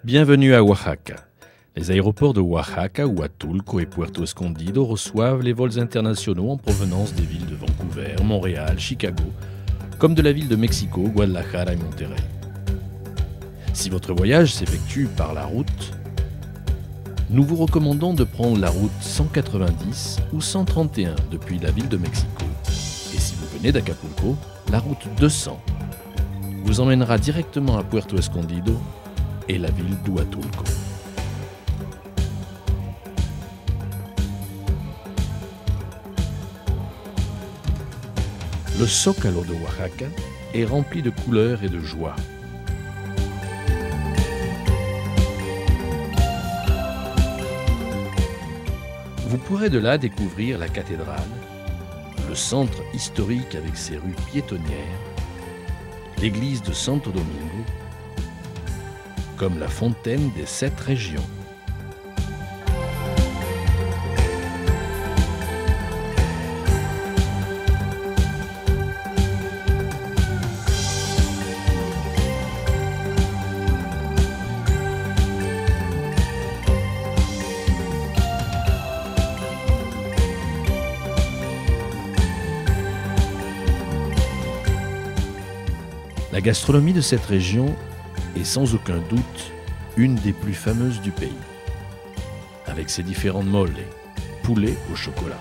Bienvenue à Oaxaca. Les aéroports de Oaxaca, Huatulco et Puerto Escondido reçoivent les vols internationaux en provenance des villes de Vancouver, Montréal, Chicago, comme de la ville de Mexico, Guadalajara et Monterrey. Si votre voyage s'effectue par la route, nous vous recommandons de prendre la route 190 ou 131 depuis la ville de Mexico. Et si vous venez d'Acapulco, la route 200 vous emmènera directement à Puerto Escondido et la ville d'Huatulco. Le Zócalo de Oaxaca est rempli de couleurs et de joie. Vous pourrez de là découvrir la cathédrale, le centre historique avec ses rues piétonnières, l'église de Santo Domingo, comme la fontaine des 7 régions. La gastronomie de cette région est sans aucun doute une des plus fameuses du pays, avec ses différentes moles, poulet au chocolat.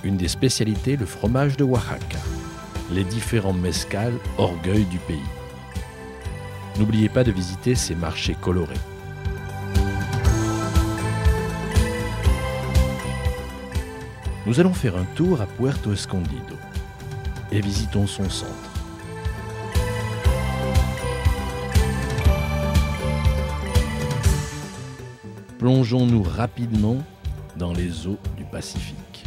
Une des spécialités, le fromage de Oaxaca, les différents mezcals, orgueil du pays. N'oubliez pas de visiter ces marchés colorés. Nous allons faire un tour à Puerto Escondido et visitons son centre. Plongeons-nous rapidement dans les eaux du Pacifique.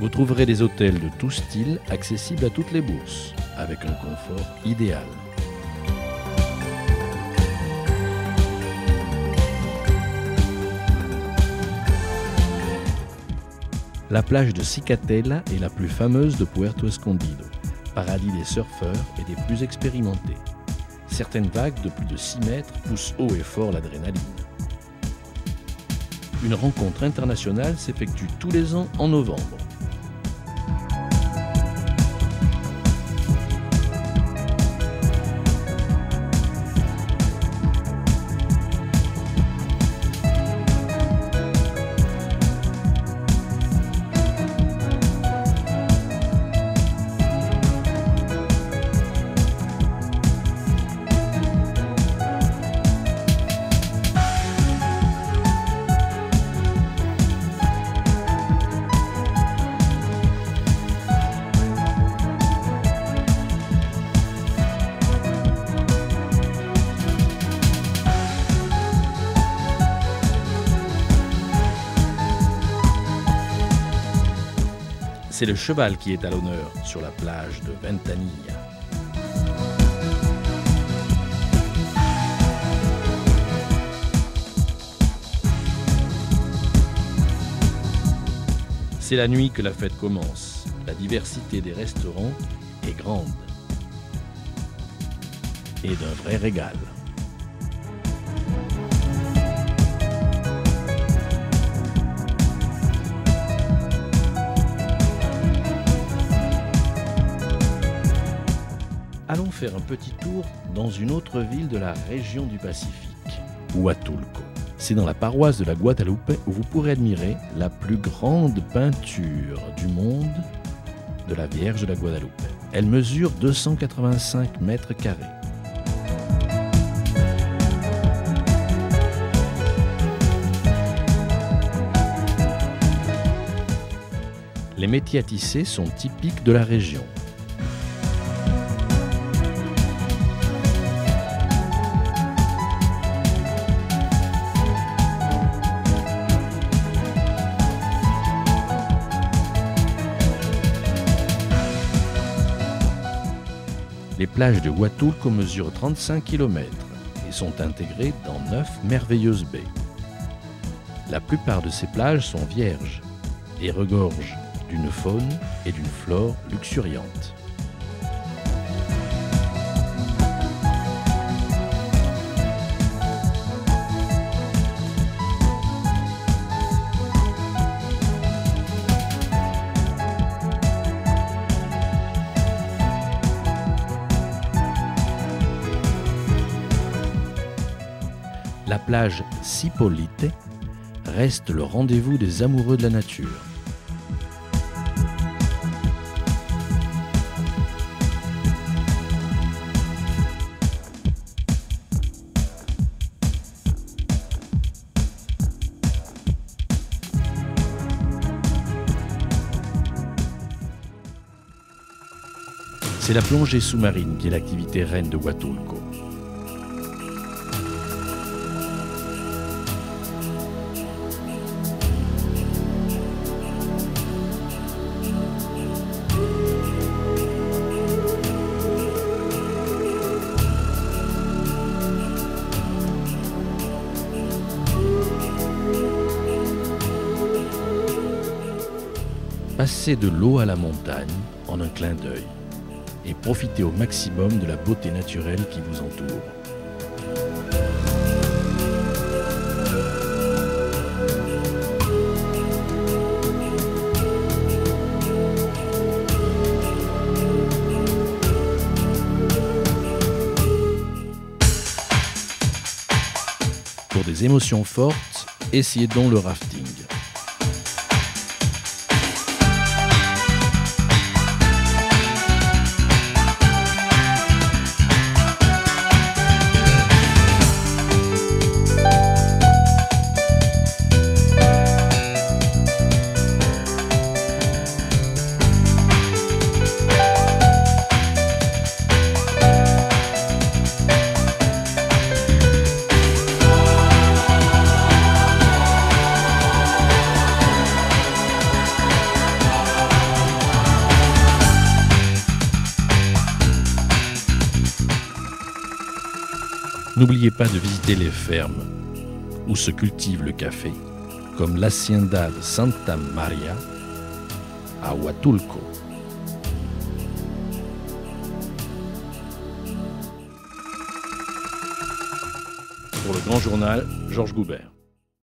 Vous trouverez des hôtels de tout style accessibles à toutes les bourses, avec un confort idéal. La plage de Cicatela est la plus fameuse de Puerto Escondido, paradis des surfeurs et des plus expérimentés. Certaines vagues de plus de 6 mètres poussent haut et fort l'adrénaline. Une rencontre internationale s'effectue tous les ans en novembre. C'est le cheval qui est à l'honneur sur la plage de Ventanilla. C'est la nuit que la fête commence. La diversité des restaurants est grande et d'un vrai régal. Allons faire un petit tour dans une autre ville de la région du Pacifique, Huatulco. C'est dans la paroisse de la Guadalupe où vous pourrez admirer la plus grande peinture du monde de la Vierge de la Guadalupe. Elle mesure 285 mètres carrés. Les métiers à tisser sont typiques de la région. Les plages de Huatulco mesurent 35 km et sont intégrées dans 9 merveilleuses baies. La plupart de ces plages sont vierges et regorgent d'une faune et d'une flore luxuriantes. La plage Cipolite reste le rendez-vous des amoureux de la nature. C'est la plongée sous-marine qui est l'activité reine de Huatulco. Passez de l'eau à la montagne en un clin d'œil et profitez au maximum de la beauté naturelle qui vous entoure. Pour des émotions fortes, essayez donc le rafting. N'oubliez pas de visiter les fermes où se cultive le café, comme l'Hacienda de Santa Maria à Huatulco. Pour le Grand Journal, Georges Goubert.